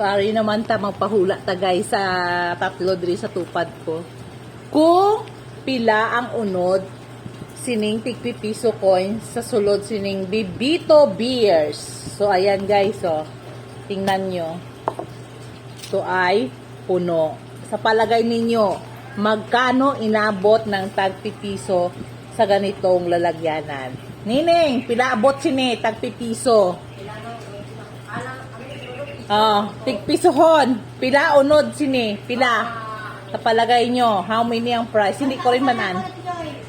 Sorry naman ta, magpahula ta guys sa tatlo diri sa tupad ko. Kung pila ang unod sining tig-piso coins sa sulod sining Bibito Beers. So ayan guys, oh. Tingnan nyo. Ito ay puno. Sa palagay ninyo, magkano inabot ng tag-piso sa ganitong lalagyanan? Nining, pila abot sini tag-piso? Tig-pisohon. Pila unod sini? Pila? Sa palagay nyo, how many ang price? Hindi ko rin manan.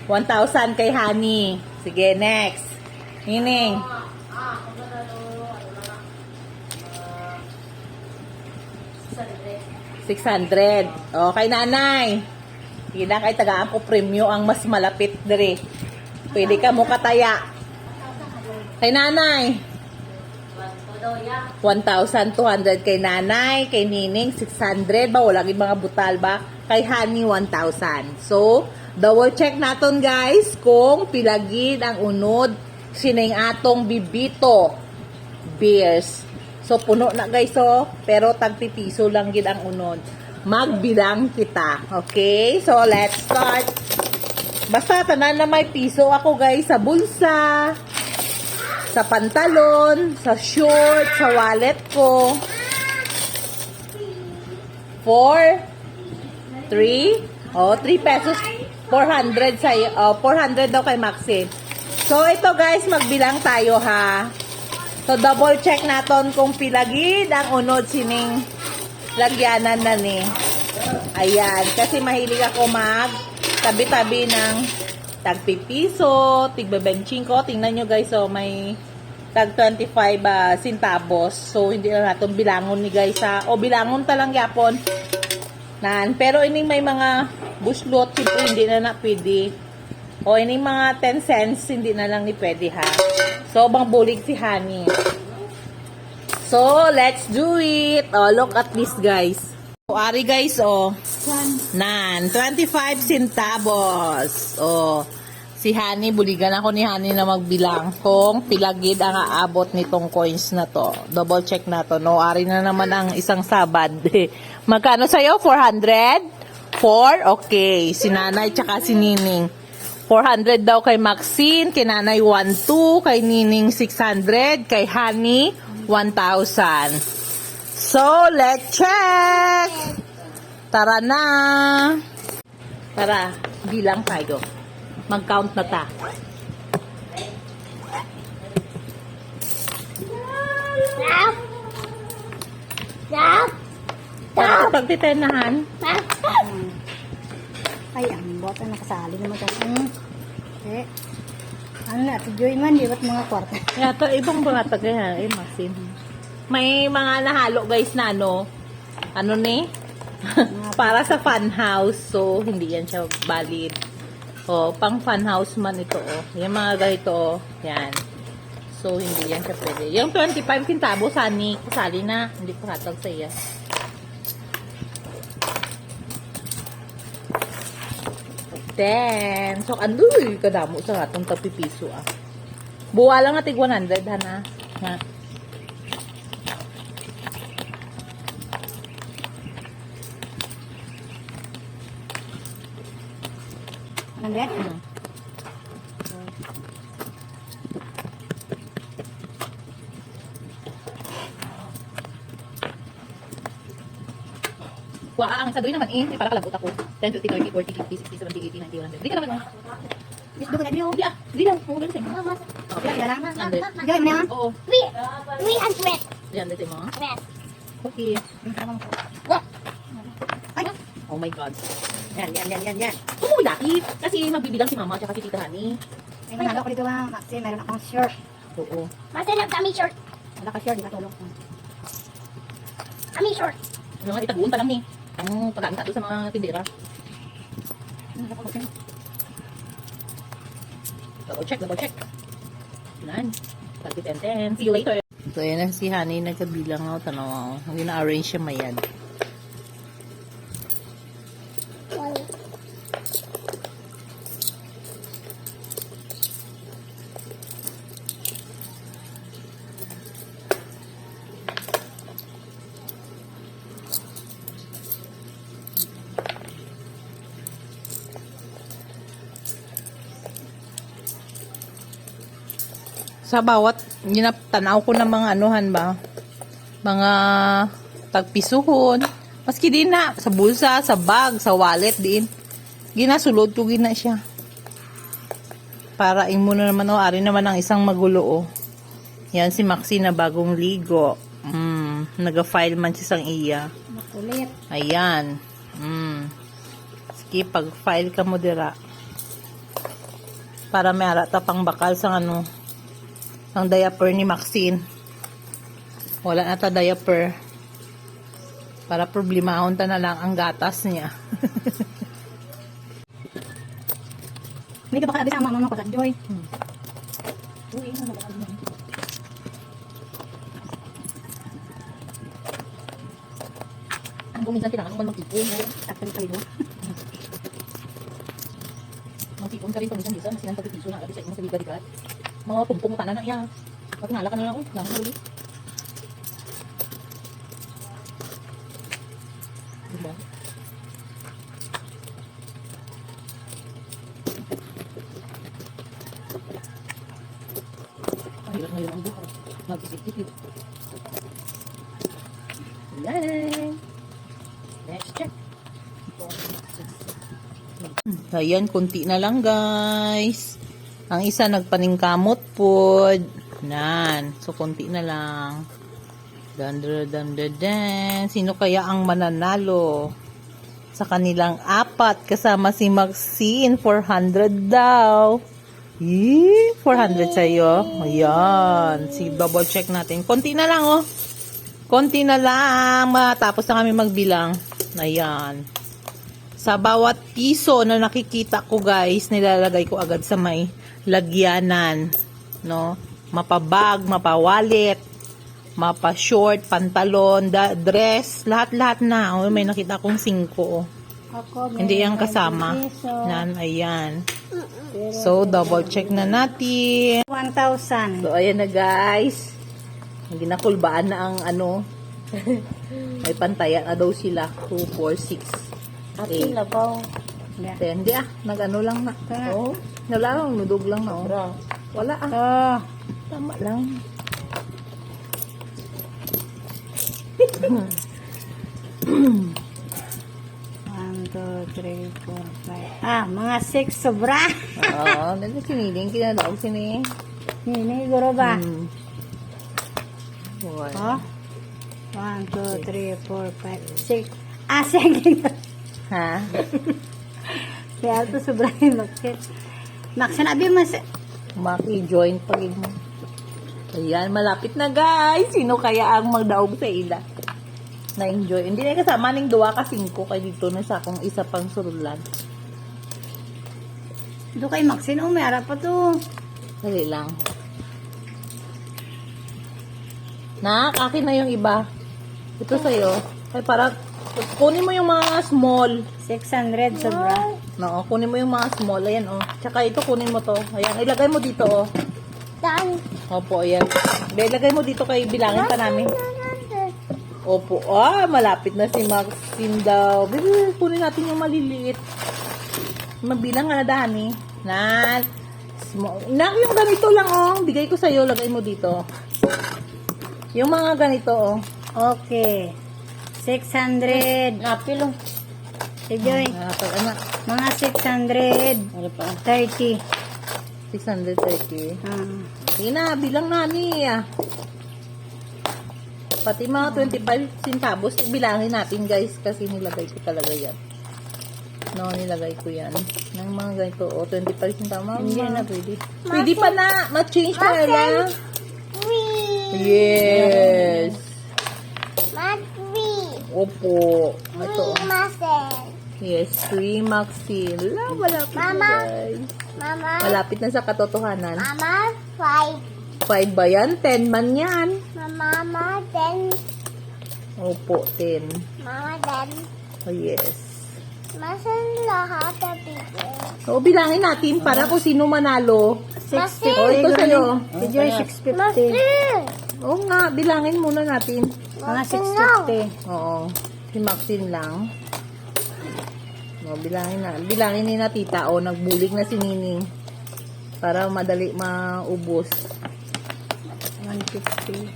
1,000 kay Honey. Sige, next. Nining. 600. Okay, nanay. Sige na, kay tagaan ko premyo ang mas malapit dire. Pwede ka mo kataya. Kay nanay. 1,200 kay nanay. Kay Nining, 600 ba? Walang mga butal ba? Kay Honey, 1,000. So, double check naton guys kung pilagid ang unod sining atong Bibito Beers. So, puno na guys, oh. Pero tag-piso lang gid ang unod. Magbilang kita. Okay? So, let's start. Basta, tanan na may piso ako guys sa bulsa, sa pantalon, sa short, sa wallet ko. 4, 3, 3 pesos, 400 sa 400 daw kay Maxine. So, ito guys, magbilang tayo ha. So, double check naton kung pilagid ang unod sining lagyanan na ni. Ayan. Kasi mahilig ako tabi-tabi ng tag-piso, tig-25. Tingnan nyo guys, oh, may tag-25 centavos. So, hindi na natin bilangon ni guys ha. O, bilangon talang yapon. Pero ining may mga buslot, siyempre hindi na pwede. O, ining mga 10 cents, hindi na lang ni pwede ha. So, bang bulig si Honey. So, let's do it. Oh, look at this, guys. So, ari guys, oh. 25 centavos. Oh, si Honey, buligan ako ni Honey na magbilang kung pilagid ang aabot nitong coins na to. Double check na to. No, ari na naman ang isang sabad. Magkano sa'yo? 400? 4? Okay. Si Nanay tsaka si Nining. 400 daw kay Maxine, kay Nanay 1,200, kay Nining 600, kay Honey 1,000. So, let's check! Tara na! Tara, bilang tayo. Mag-count na ta. Pagtitenahan. Ay, ang bota nakasali naman ka. Ano na, si Joy man, di ba't mga kwarta? Kaya to, ibang mga tagay Maxine. May mga nahalo guys na ano ni? Para sa fun house. So, hindi yan siya valid. O, pang fun house man ito, oh. Yung mga ganito, oh. Yan. So, hindi yan siya pwede. Yung 25 centavos, Honey, kasali na. Hindi ko hatag sa iya. Then, so, andoy, kadamo sa atong tag-piso, ah. Buwa lang natig 100, Hana. Ha? Ang bet? Ang sa doon naman para kalagot ako. 10, 20, 30, 40, 50, 60, 70, 80, 90, 100. Hindi ka naman, Yes, doon ka na Di ah, di lang. Kung ganun sa'yo. Kaya lang. Sandali. Joy, mo naman? Oo. We and red. Yan, dito mo. Red. Okay. Ay, Oh my God. Yan. Umuwi dati. Kasi magbibilang si Mama at si Tita Honey. may manalo ko dito ba, Maxi, meron akong shirt. Oo. Masinag kami short. Wala ka shirt, di ba tulong? Kami short. Yung mga itaguan pa lang ni. Ang pag-aamit doon sa mga tindera. Double check. Yan. Target and 10. See you later. So, yan na si Honey. Nagkabilang ako. Tanaw ako. Hindi na-arrange siya mayan. Sa bawat, tanaw ko ng mga anuhan ba? Mga tagpisuhon. Maski din na, sa bulsa, sa bag, sa wallet din. Ginasulod ko gina siya. Para imo na naman, ari naman ang isang magulo, Yan si Maxi na bagong ligo. Naga-file man siya sang iya. Makulit. Ayan. Sige, pag-file ka mo dira. Para may arata pang bakal sa ano, ang diaper ni Maxine. Wala na ta diaper. Para problemahon ta na lang ang gatas niya. Hindi ka baka abis ang mama ko sa Joy. Ang minsan kailangan mo magtipon. Takpan-talido. Magtipon ka rin paminsan-minsan. Mas sinang pagpipiso na agad sa inyo sa liga-ligat. Mga pumpong ka na iya. Pag nala ka na lang, lang mo ulit. Diba? Mahirap ngayon ang buhay. Mag-isip-isip. Yan. Next check. Ayan, kunti na lang guys. Ang isa nagpaningkamot po. Nan. So, kunti na lang. Dan. Sino kaya ang mananalo? Sa kanilang apat. Kasama si Maxine. 400 daw. 400 sa'yo. Ayan. Double check natin. Konti na lang, Konti na lang. Matapos na kami magbilang. Ayan. Sa bawat piso na nakikita ko, guys, nilalagay ko agad sa may lagyanan. No? Mapa-bag, mapa-wallet, mapa-short, pantalon, dress, lahat-lahat na. May nakita kong 5. Hindi yan kasama. Nan, ayan. So, double check na natin. 1,000. So, ayan na guys. Ginakulbaan na ang ano. May pantaya na daw sila. 2, 4, 6. Atin labaw. 10. Hindi nag-ano lang na. Oh, wala lang, nudog lang na. Wala Tama lang. One, 2, 3, 4, 5. Mga 6 sobra. Oo, siniling kinadaog sini. Nini, guro ba? Boy. 1, 2, 3, 4, 5, 6. Sige. Ha? Kaya ito sobra yung bakit. Maxine, abi mas... Maki-join pag mo. Ayan, malapit na guys. Sino kaya ang magdaog sa ila? Na-enjoy. Hindi na kasama ning 2 ka 5 kay dito na sa akong isa pang surulan. Ito kay Maxine, may harap pa to. Dali lang. Akin na yung iba. Ito sa'yo. Ay, para kunin mo yung mga small. 600 sobra. No, kunin mo yung mga small. Ayan, Tsaka ito, kunin mo to. Ayan, ilagay mo dito, Done. Opo, ayan. Ilagay mo dito kay bilangin pa namin. Opo. Malapit na si Maxine daw. Bibi, kunin natin yung maliliit. Mabilang nga na dami. Yung ganito lang, Bigay ko sa'yo, lagay mo dito. Yung mga ganito, Okay. 600. Apil, Si Joy. Mga 630. Ano pa? 630. Sige na, bilang na niya. Pati mga 25 centavos, bilangin natin guys, kasi nilagay ko talaga yan. No, nilagay ko yan. Ng mga ganito, 25 centavos. Hindi na pwede. Pwede pa na, ma-change pa nila. Yes. Opo. Ito. Yes, 3 Maxine. Malapit na Mama. guys. Mama. Malapit na sa katotohanan. Mama, 5. 5 ba yan? 10 man yan. Mama, 10. Opo, 10. Mama, 10. Oh, yes. Masan lahat na bigay? So, bilangin natin para kung sino manalo. 650. Oh, ito sa'yo. Si Joy, 650. Oo nga, bilangin muna natin. Mga 650. Oo. Si Maxine lang. No, bilangin ni na tita. Nagbulig na si Nining. Para madali maubos. 50.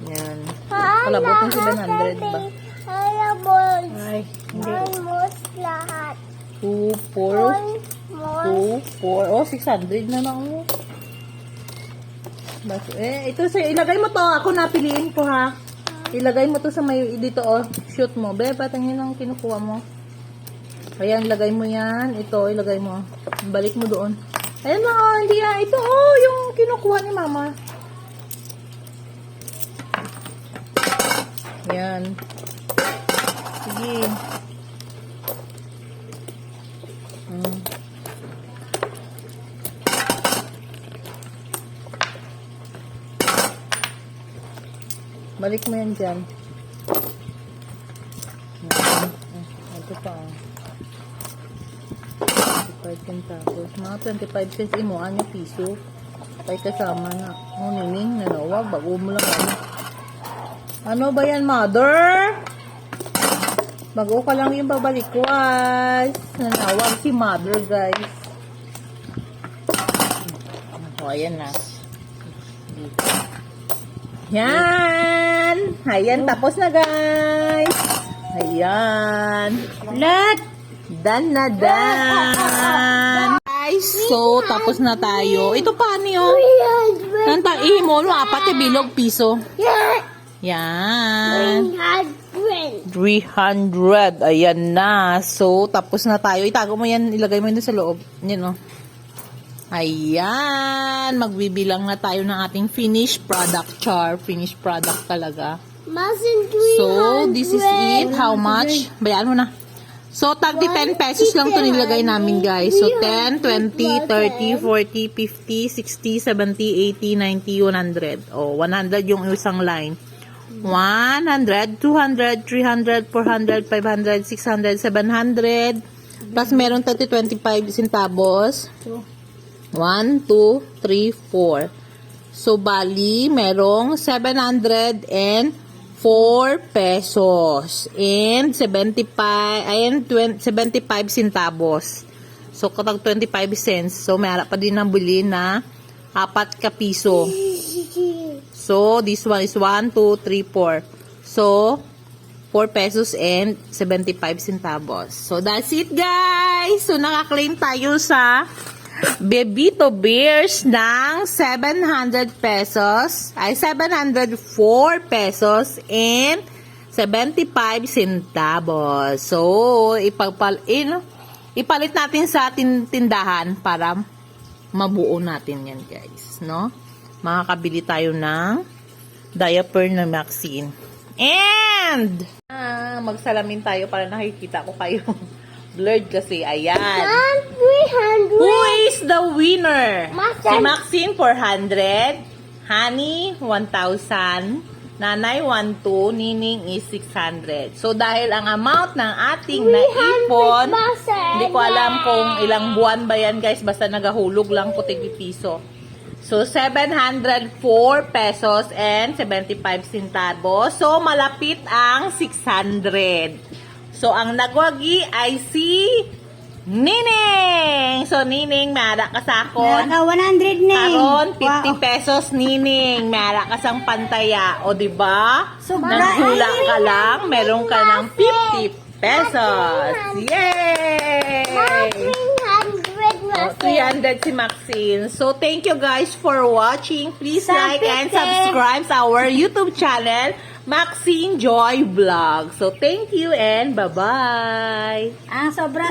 Yan. Palabot ng 700 ba? Almost. Ay, hindi. Almost lahat. 2, 4, Almost. 2, 4. Oh, 600 na lang. Oh. Ito sa'yo. Ilagay mo to. Ako napiliin ko, ha. Ilagay mo to sa may dito, oh. Shoot mo. Be, patangin ang kinukuha mo. Ayan, ilagay mo yan. Ito, ilagay mo. Balik mo doon. Ayan na, oh. Hindi yan. Ito, oh. Yung kinukuha ni mama. Ayan. Sige. Balik mo yan dyan. Ito pa. 25 centavos. Mga 25 cents imo. Ano piso? Tay kasama na. Nining, nanawag. Bago mo lang ano. Ano ba yan, mother? Bago ka lang yung babalikwas. Nanawag si mother, guys. O, ayan na. Yan! Ayan, tapos na, guys. Ayan. Lahat! Done na, done. Guys, so, tapos na tayo. Ito pa, niyo. Nanta, ihimo, no, apat yung bilog piso. Yan. 300. Ayan na. So, tapos na tayo. Itago mo yan. Ilagay mo yun sa loob. Yan, o. Ayan. Magbibilang na tayo ng ating finished product, char. Finished product talaga. So, this is it. How much? Bayaan mo na. So, tagdi 10 pesos lang to nilagay namin, guys. So, 10, 20, 30, 40, 50, 60, 70, 80, 90, 100. Oh, 100 yung isang line. 100, 200, 300, 400, 500, 600, 700. Plus, meron 30, 25 centavos. 1, 2, 3, 4. So, bali, merong 704 pesos and 75 centavos. So, katag 25 cents. So, may harap pa din ng bili na 4 ka piso. So, this one is 1, 2, 3, 4. So, 4 pesos and 75 centavos. So, that's it, guys. So, nakaklaim tayo sa Bebito Bears ng 700 pesos, ay 704 pesos and 75 centavos. So, ipalit natin sa tindahan para mabuo natin yan, guys, no? Makakabili tayo ng diaper na Maxine. And, magsalamin tayo para nakikita ko kayo. Blurred kasi, ayan. 300. Who is the winner? Maxine. Si Maxine, 400. Honey, 1,000. Nanay, 1,200. Nining is 600. So, dahil ang amount ng ating naipon, hindi ko alam kung ilang buwan ba yan, guys. Basta nagahulog lang ko tig-piso. So, 704 pesos and 75 centavos. So, malapit ang 600. So, ang nagwagi ay si Nining. So, Nining, mara ka sa akon. Naka 100 na eh. Karon, 50 Wow. pesos, Nining. Mara ka sang pantaya. O, diba? Sobra. Naghula ka lang, meron ka ng 50 pesos. Yay! 300 si Maxine. So, thank you guys for watching. Please like and subscribe sa our YouTube channel, Maxine Joy Vlog. So, thank you and bye-bye. Ang sobra